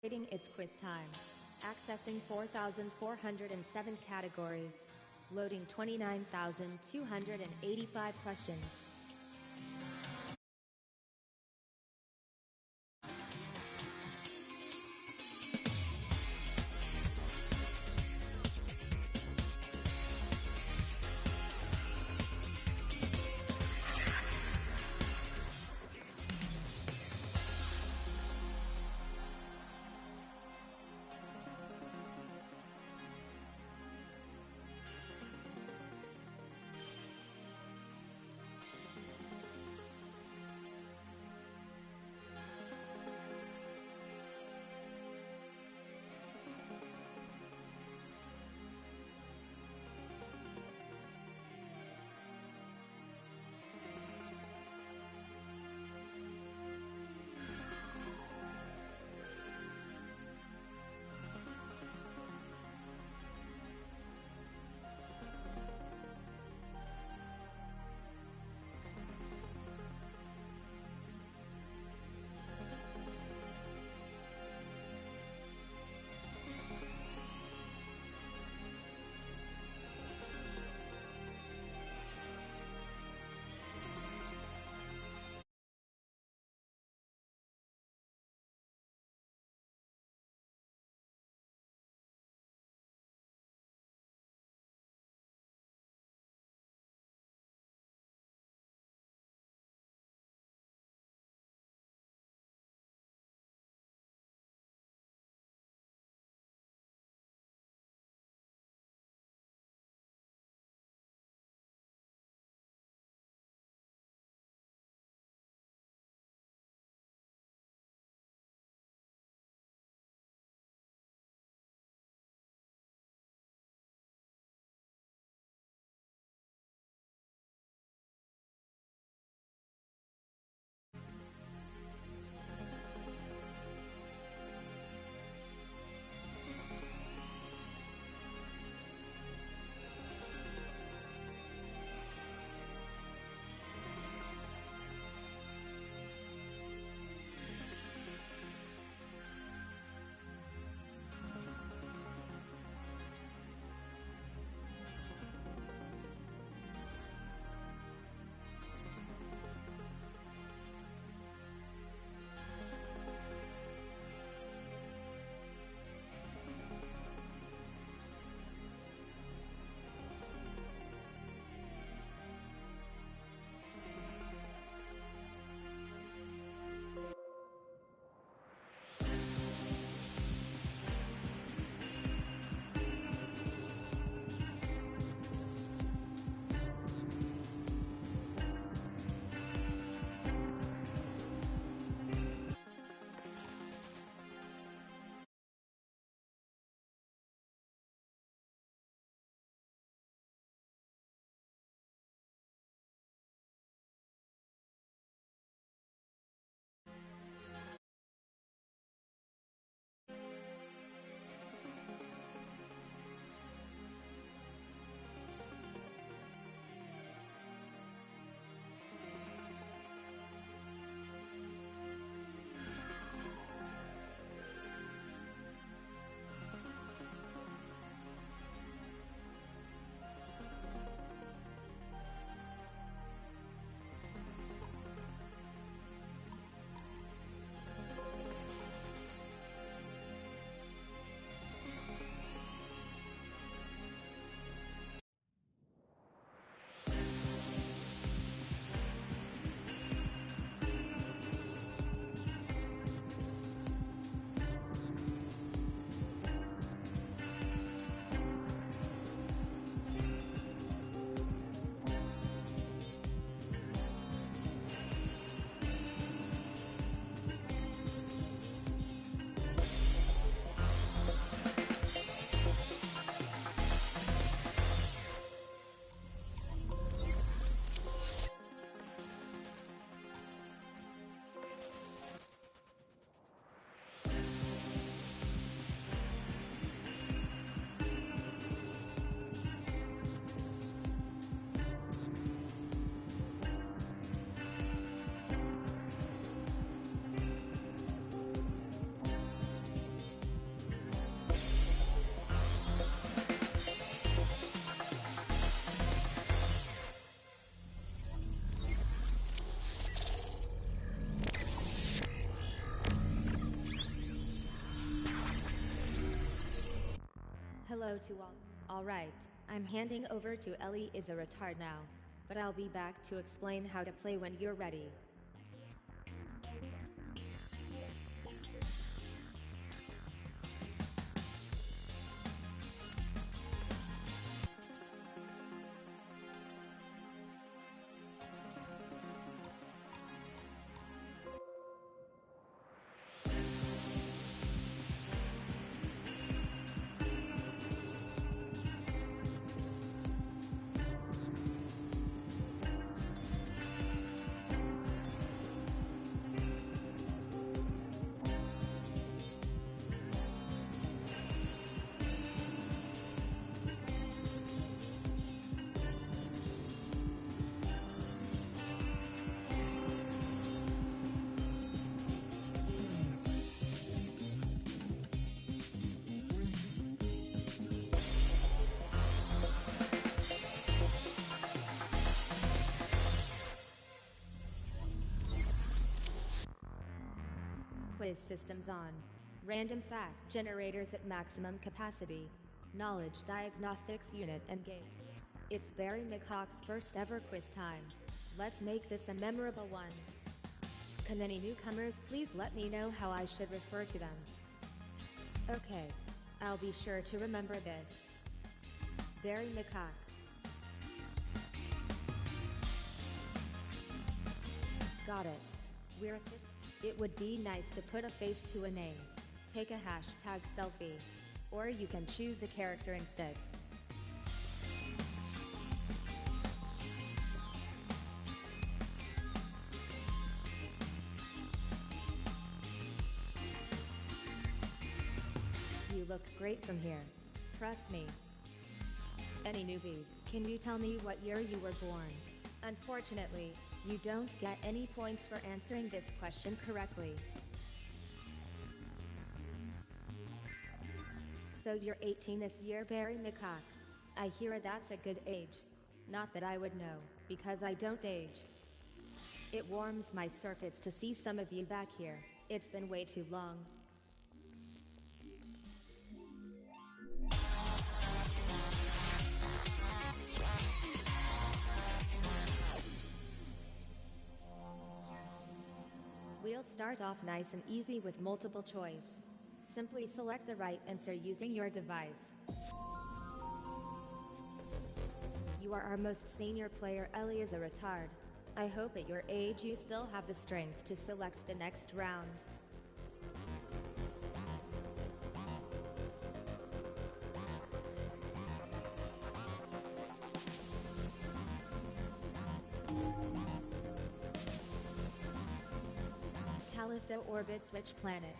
Rating It's quiz time. Accessing 4,407 categories. Loading 29,285 questions. hello to all. Alright, I'm handing over to Ellie is a retard now. But I'll be back to explain how to play when you're ready. Quiz systems on. Random fact generators at maximum capacity. Knowledge diagnostics unit engaged. It's Barry McHawk's first ever quiz time. Let's make this a memorable one. Can any newcomers please let me know how I should refer to them? Okay. I'll be sure to remember this. Barry McHawk. Got it. We're official. It would be nice to put a face to a name. Take a hashtag selfie. Or you can choose a character instead. You look great from here. Trust me. Any newbies, can you tell me what year you were born? Unfortunately, you don't get any points for answering this question correctly. So you're 18 this year, Barry McHawk. I hear that's a good age. Not that I would know, because I don't age. It warms my circuits to see some of you back here. It's been way too long. We'll start off nice and easy with multiple choice. Simply select the right answer using your device. You are our most senior player. Ellie is a retard. I hope at your age you still have the strength to select the next round. Callisto orbits which planet?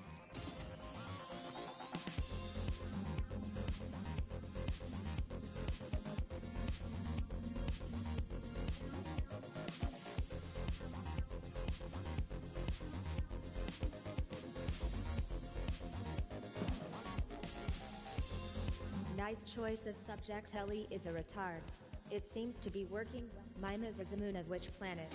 Nice choice of subject. Ellie is a retard. It seems to be working. Mimas is a moon of which planet?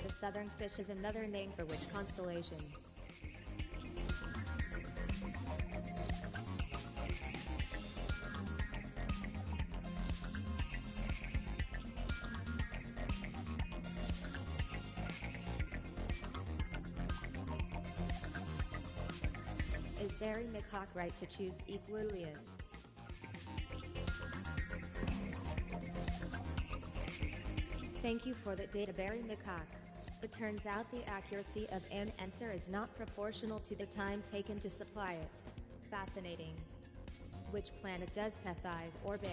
The Southern Fish is another name for which constellation? Is Barry McHawk right to choose Equuleus? Thank you for that data, Barry McHawk. It turns out the accuracy of an answer is not proportional to the time taken to supply it. Fascinating. Which planet does Tethys orbit?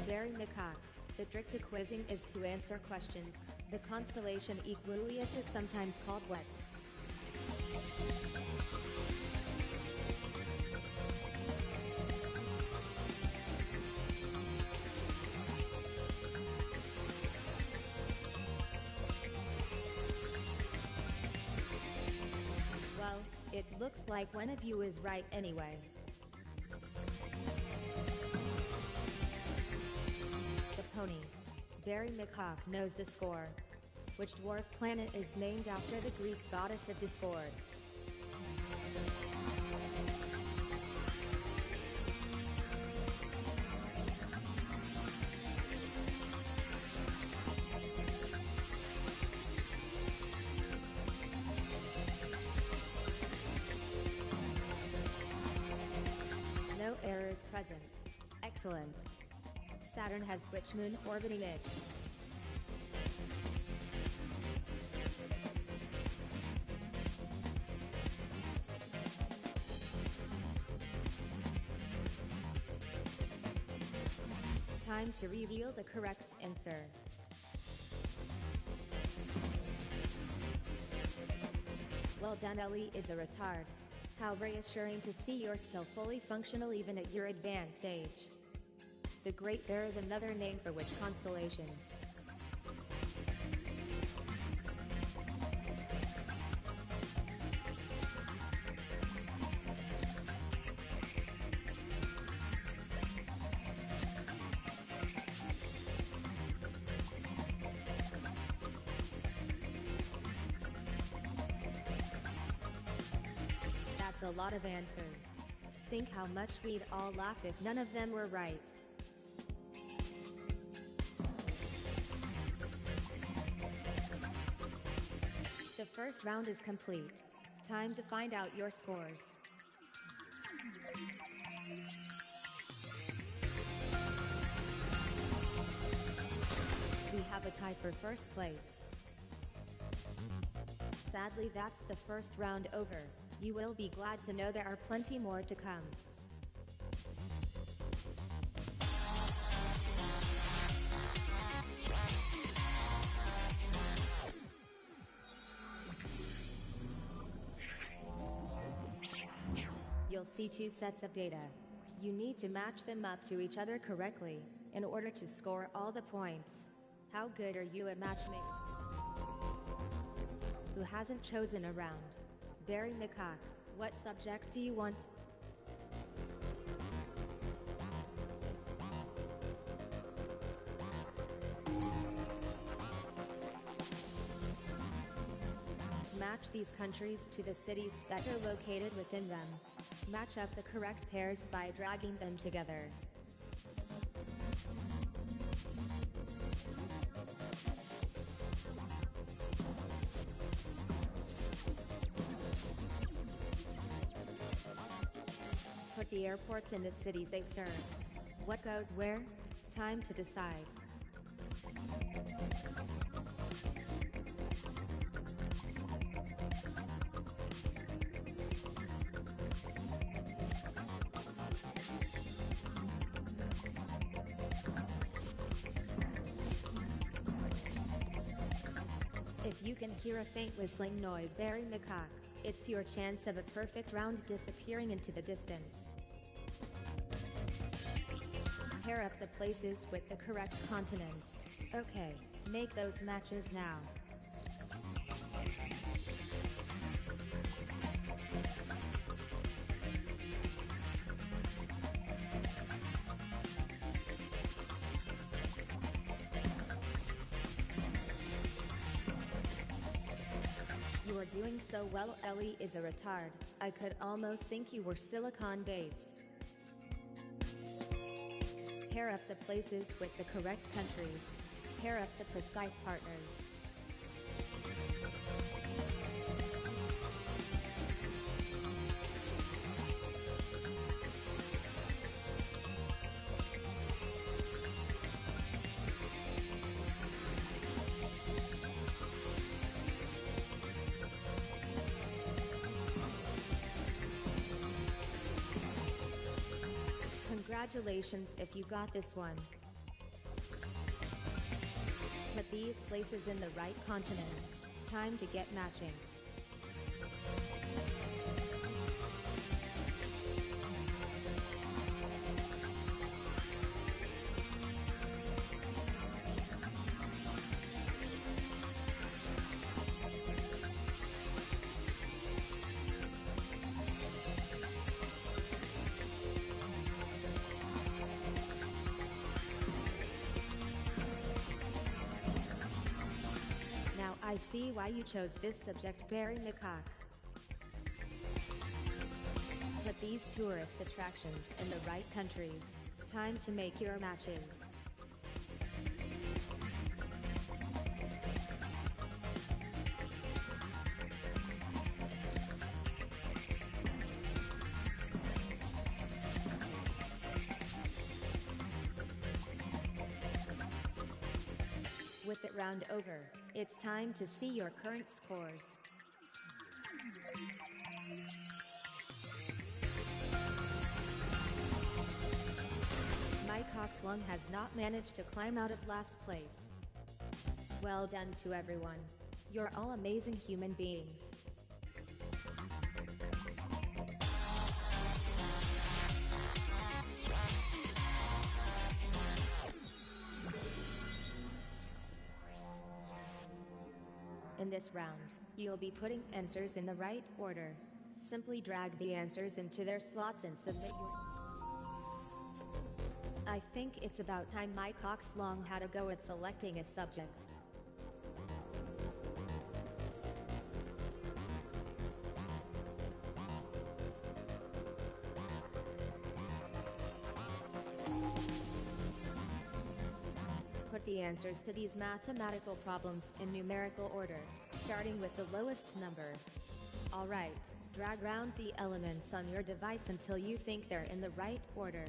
Barry McHawk. The trick to quizzing is to answer questions. The constellation Equuleus is sometimes called what? Well, it looks like one of you is right anyway. The pony. Barry McHawk knows the score. Which dwarf planet is named after the Greek goddess of discord? No errors present. Excellent. Saturn has which moon orbiting it? Time to reveal the correct answer. Well done, Ellie is a retard. How reassuring to see you're still fully functional even at your advanced age. The Great Bear is another name for which constellation? That's a lot of answers. Think how much we'd all laugh if none of them were right. The first round is complete. Time to find out your scores. We have a tie for first place. Sadly, that's the first round over. You will be glad to know there are plenty more to come. You'll see two sets of data. You need to match them up to each other correctly in order to score all the points. How good are you at matchmaking? Who hasn't chosen a round? Barry McHawk, what subject do you want? Match these countries to the cities that are located within them. Match up the correct pairs by dragging them together. Put the airports in the cities they serve. What goes where? Time to decide. If you can hear a faint whistling noise, Barry McHawk, it's your chance of a perfect round disappearing into the distance. Pair up the places with the correct continents. Okay, make those matches now. You are doing so well. Ellie is a retard. I could almost think you were silicon-based. Pair up the places with the correct countries. Pair up the precise partners. Congratulations if you got this one. Put these places in the right continents. Time to get matching. see why you chose this subject, Barry McCock. Put these tourist attractions in the right countries. Time to make your matches. With it round over, it's time to see your current scores. Mike Oxlung has not managed to climb out of last place. Well done to everyone. You're all amazing human beings. In this round, you'll be putting answers in the right order. Simply drag the answers into their slots and submit your... I think it's about time Mike Oxlung had a go at selecting a subject. Put the answers to these mathematical problems in numerical order, starting with the lowest number. Alright, drag around the elements on your device until you think they're in the right order.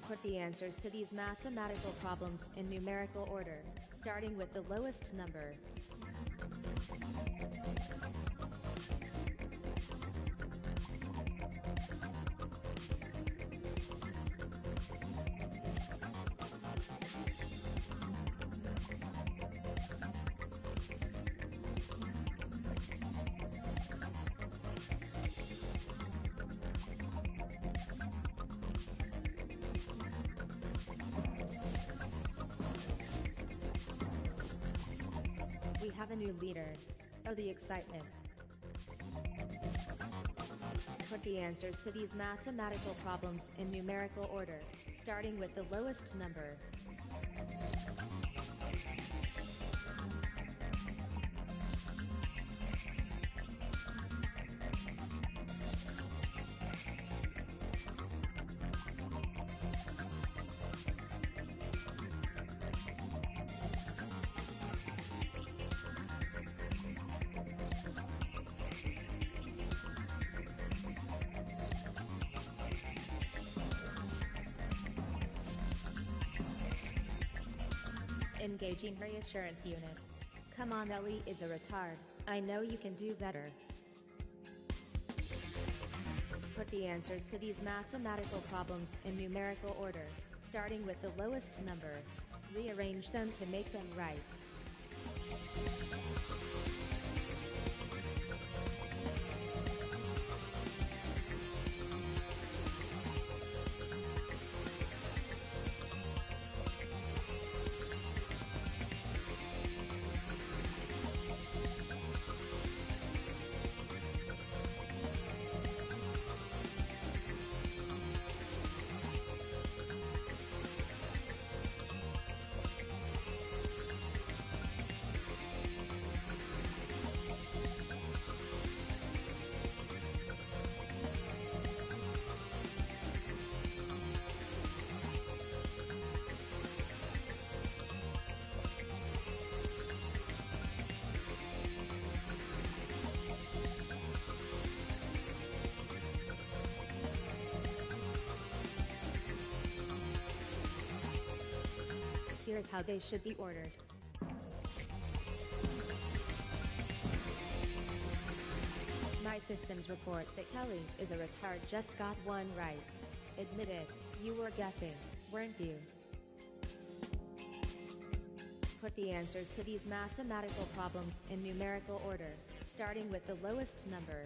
Put the answers to these mathematical problems in numerical order, starting with the lowest number. We have a new leader. Oh, the excitement. Put the answers to these mathematical problems in numerical order, starting with the lowest number. Engaging reassurance unit. Come on, Ellie is a retard. I know you can do better. Put the answers to these mathematical problems in numerical order, starting with the lowest number. Rearrange them to make them right. Here's how they should be ordered. My systems report that Kelly is a retard just got one right. Admit it, you were guessing, weren't you? Put the answers to these mathematical problems in numerical order, starting with the lowest number.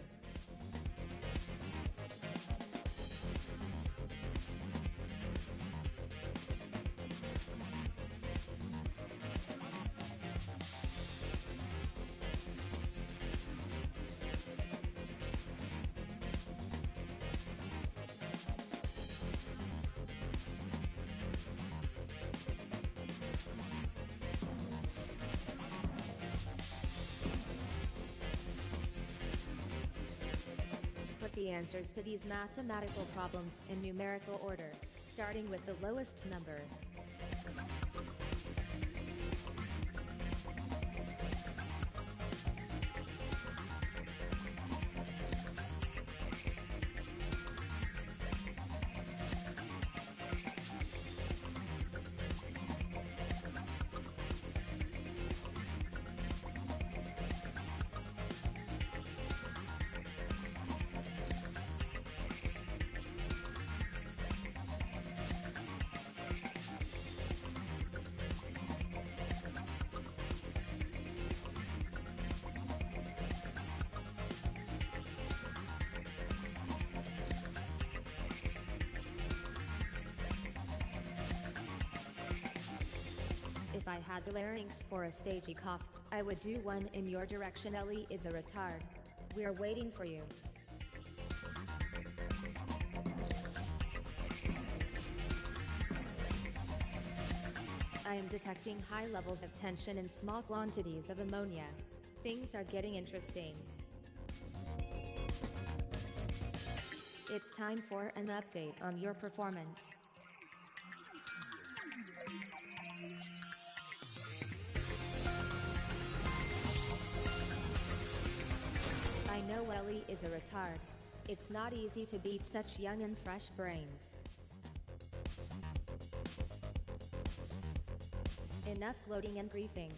the answers to these mathematical problems in numerical order, starting with the lowest number. If I had the larynx for a stagey cough, I would do one in your direction. Ellie is a retard. We're waiting for you. I am detecting high levels of tension in small quantities of ammonia. Things are getting interesting. It's time for an update on your performance. I know Ellie is a retard. It's not easy to beat such young and fresh brains. Enough gloating and griefing.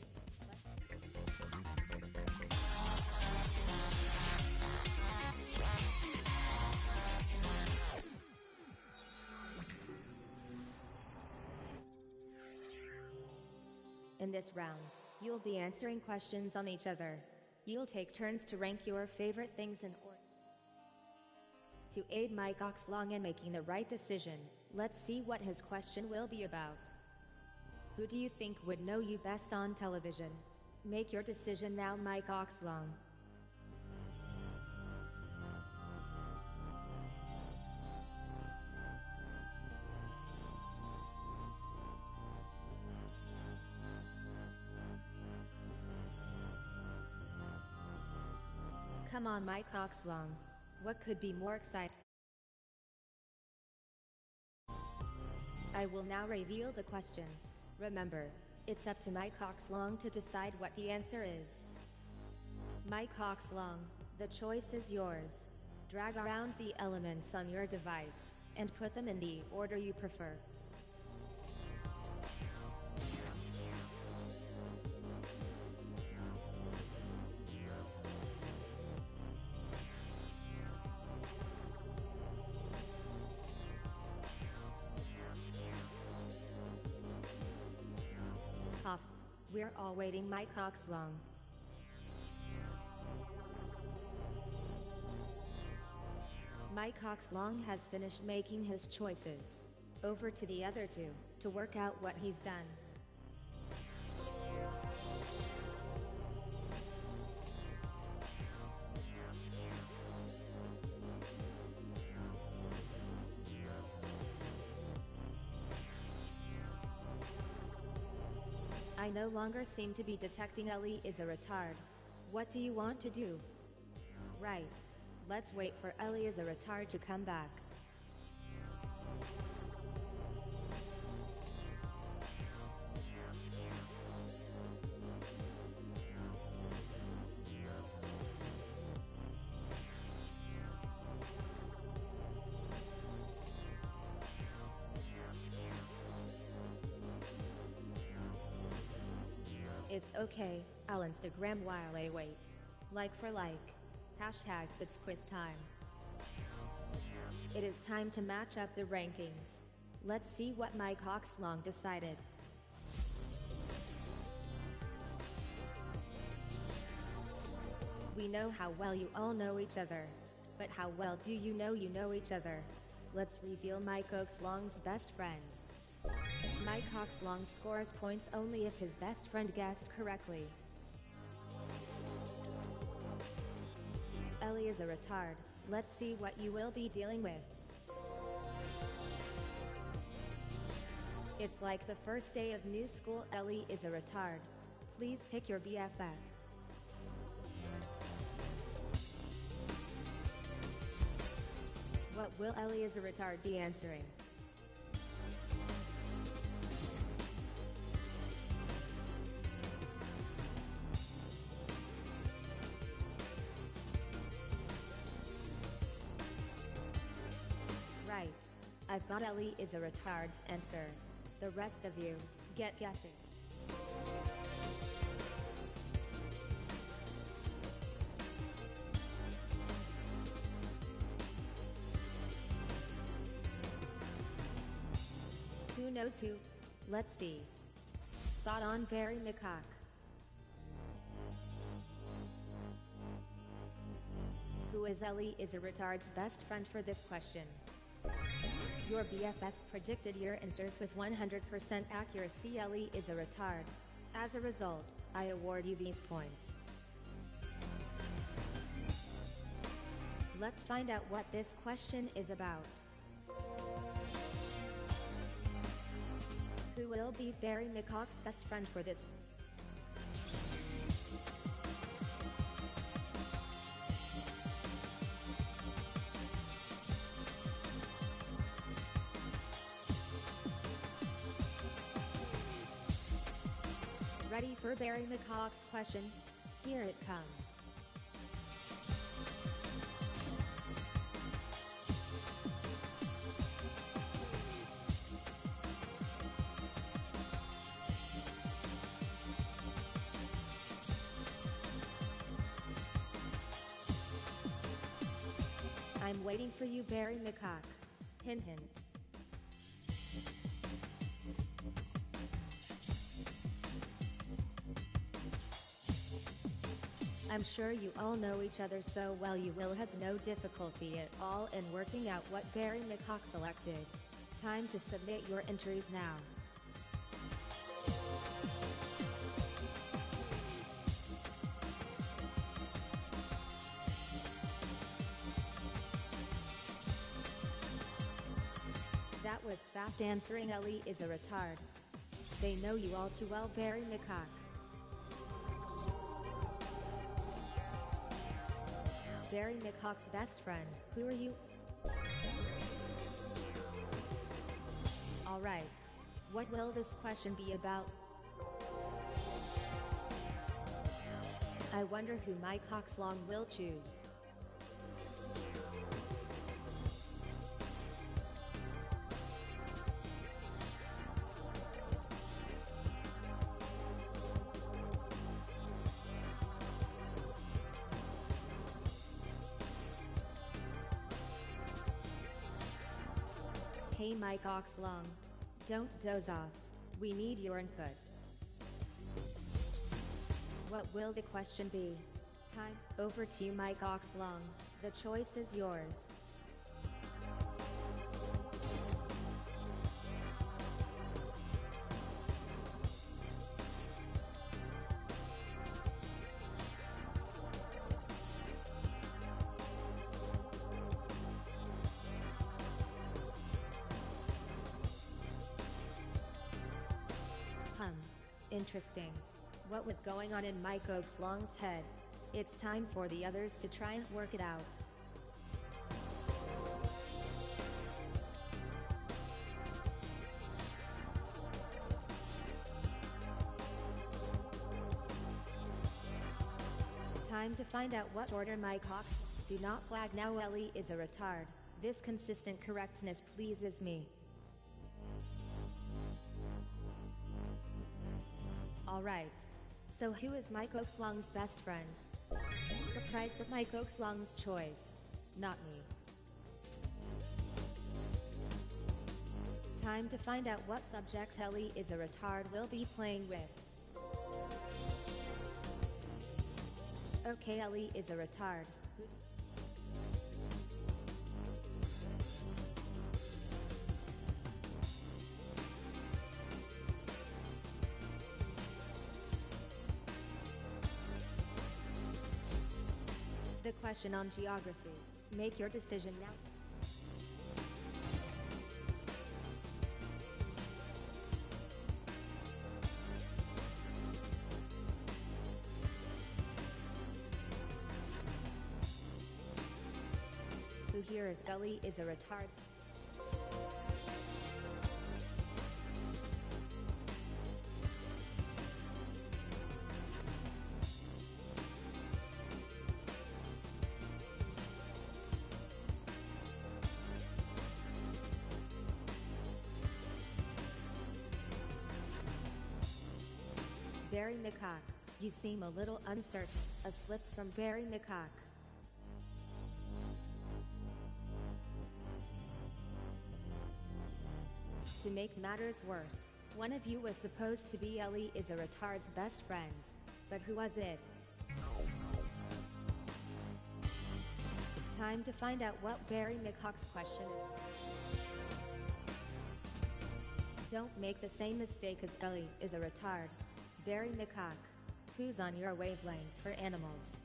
In this round, you'll be answering questions on each other. You'll take turns to rank your favorite things in order. To aid Mike Oxlong in making the right decision, let's see what his question will be about. Who do you think would know you best on television? Make your decision now, Mike Oxlong. Come on, Mike Oxlong. What could be more exciting? I will now reveal the question. Remember, it's up to Mike Oxlong to decide what the answer is. Mike Oxlong, the choice is yours. Drag around the elements on your device, and put them in the order you prefer. We're all waiting, Mike Oxlong. Mike Oxlong has finished making his choices. Over to the other two, to work out what he's done. I no longer seem to be detecting Ellie is a retard. What do you want to do? Right. Let's wait for Ellie is a retard to come back. It's okay, I'll Instagram while I wait. Like for like. Hashtag it's quiz time. It is time to match up the rankings. Let's see what Mike Oxlong decided. We know how well you all know each other. But how well do you know each other? Let's reveal Mike Oxlong's best friend. Mike Oxlong scores points only if his best friend guessed correctly. Ellie is a retard. Let's see what you will be dealing with. It's like the first day of new school. Ellie is a retard. Please pick your BFF. What will Ellie is a retard be answering? Right. I've got Ellie is a retard's answer. The rest of you, get guessing. Who knows who? Let's see. Spot on, Barry McCock. Who is Ellie is a retard's best friend for this question? Your BFF predicted your answers with 100% accuracy. Ellie is a retard. As a result, I award you these points. Let's find out what this question is about. Who will be Barry McCock's best friend for this? Ready for Barry McCock's question? Here it comes. I'm waiting for you, Barry McCock. Hint hint. I'm sure you all know each other so well you will have no difficulty at all in working out what Barry McCock selected. Time to submit your entries now. That was fast answering. Ellie is a retard. They know you all too well, Barry McCock. Barry McCock's best friend, who are you? Alright. What will this question be about? I wonder who Mike Coxlong will choose. Hey Mike Coxlong. Don't doze off. We need your input. What will the question be? Time over to you, Mike Coxlong. The choice is yours. Interesting. What was going on in Mike Coxlong's head? It's time for the others to try and work it out. Time to find out what order Mike Cox. Do not flag now. Ellie is a retard. This consistent correctness pleases me. Alright. So who is Mike Coxlong's best friend? Surprised at Mike Coxlong's choice. Not me. Time to find out what subject Ellie is a retard will be playing with. Okay, Ellie is a retard. The question on geography. Make your decision now. here is Ellie is a retard. Barry McCock, you seem a little uncertain. A slip from Barry McCock. To make matters worse, one of you was supposed to be Ellie is a retard's best friend. But who was it? Time to find out what Barry McCock's question is. Don't make the same mistake as Ellie is a retard. Barry McCock, who's on your wavelength for animals?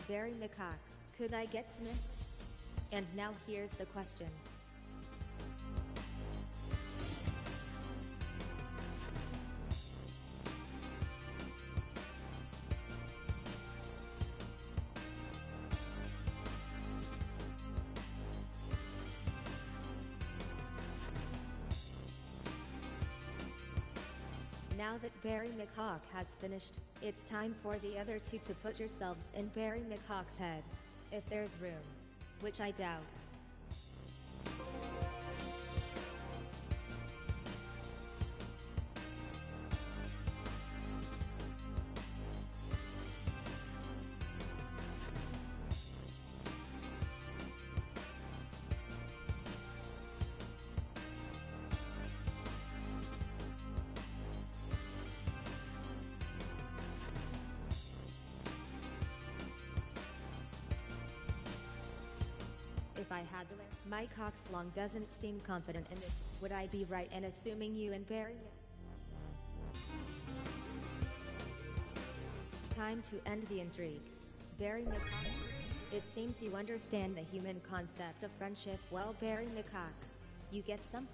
Barry McCock, could I get Smith? And now here's the question. Now that Barry McCock has finished, it's time for the other two to put yourselves in Barry McCock's head. If there's room. Which I doubt. If I had to, Mike Coxlong doesn't seem confident in this. Would I be right in assuming you and Barry? Time to end the intrigue. Barry McCock, it seems you understand the human concept of friendship well. Barry McCock, you get something.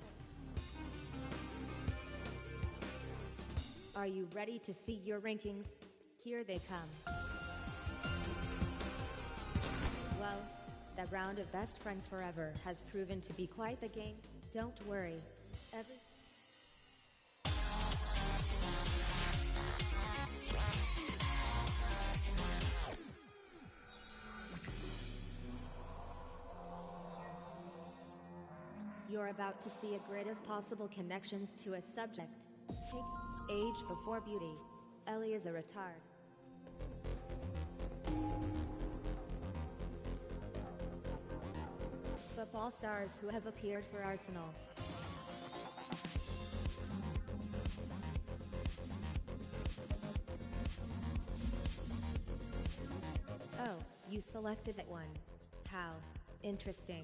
Are you ready to see your rankings? Here they come. Well, that round of Best Friends Forever has proven to be quite the game. Don't worry. You're about to see a grid of possible connections to a subject. Take age before beauty. Ellie is a retard. Football stars who have appeared for Arsenal. Oh, you selected that one. How interesting.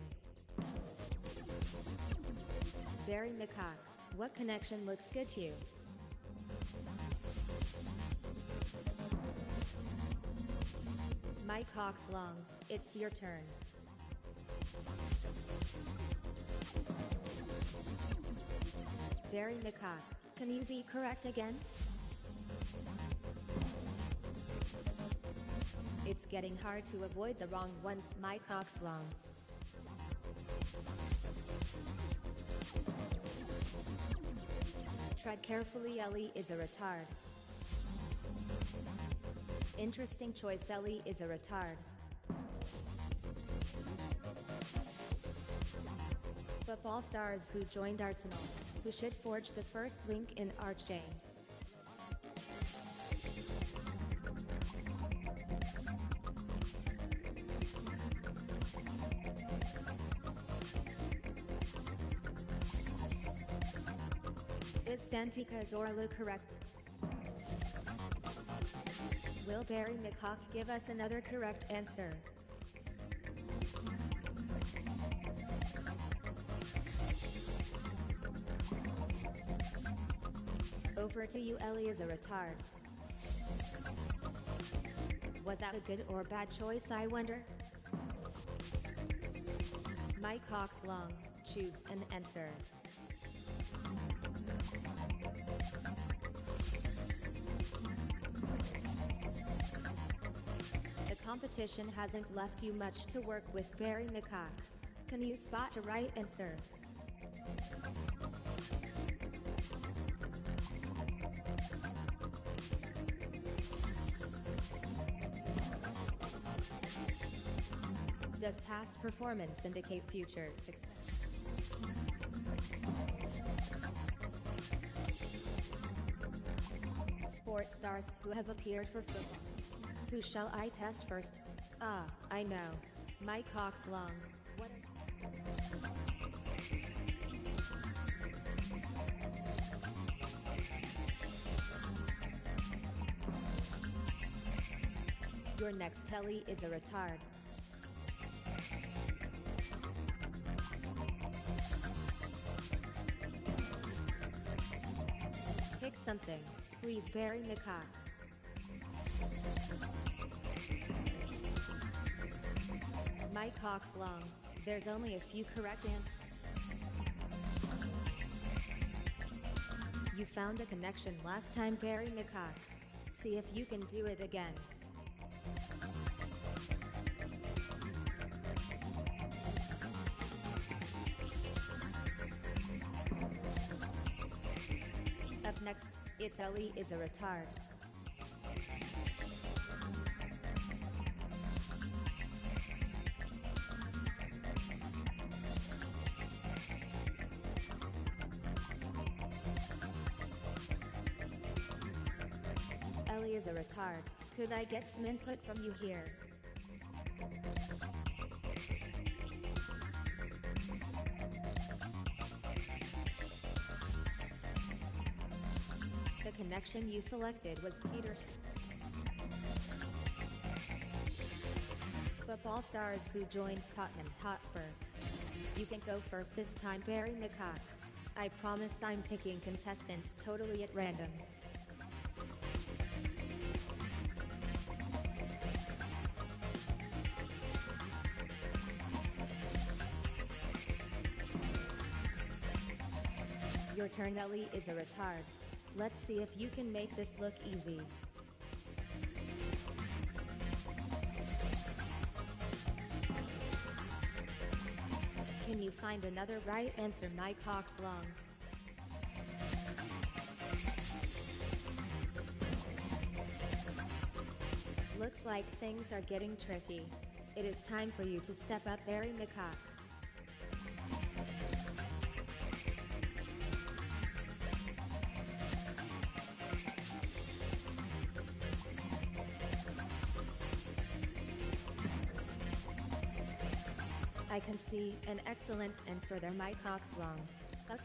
Barry McCock, what connection looks good to you? Mike Coxlong, it's your turn. Barry McCock, can you be correct again? It's getting hard to avoid the wrong ones. Mike Coxlong. Tread carefully. Ellie is a retard. Interesting choice. Ellie is a retard. Football stars who joined Arsenal, who should forge the first link in ArchJane. Is Santi Cazorla correct? Will Barry McCock give us another correct answer? Over to you. Ellie is a retard. Was that a good or bad choice, I wonder? My cock's long. Choose an answer. The competition hasn't left you much to work with, Barry McCock. Can you spot a right answer? Does past performance indicate future success? Sports stars who have appeared for football. Who shall I test first? Ah, I know. My cock's long. What? Your next telly is a retard. Pick something, please, Barry McCock. My cock's long. There's only a few correct answers. You found a connection last time, Barry McCock. See if you can do it again. Up next, it's Ellie is a retard. Ellie is a retard. Could I get some input from you here? The connection you selected was Peter. Football stars who joined Tottenham Hotspur. You can go first this time, Barry McCock. I promise I'm picking contestants totally at random. Your turn, Ellie is a retard. Let's see if you can make this look easy. Can you find another right answer? My cock's long. Looks like things are getting tricky. It is time for you to step up, Barry McCock. I can see an excellent answer there. My cock's long. A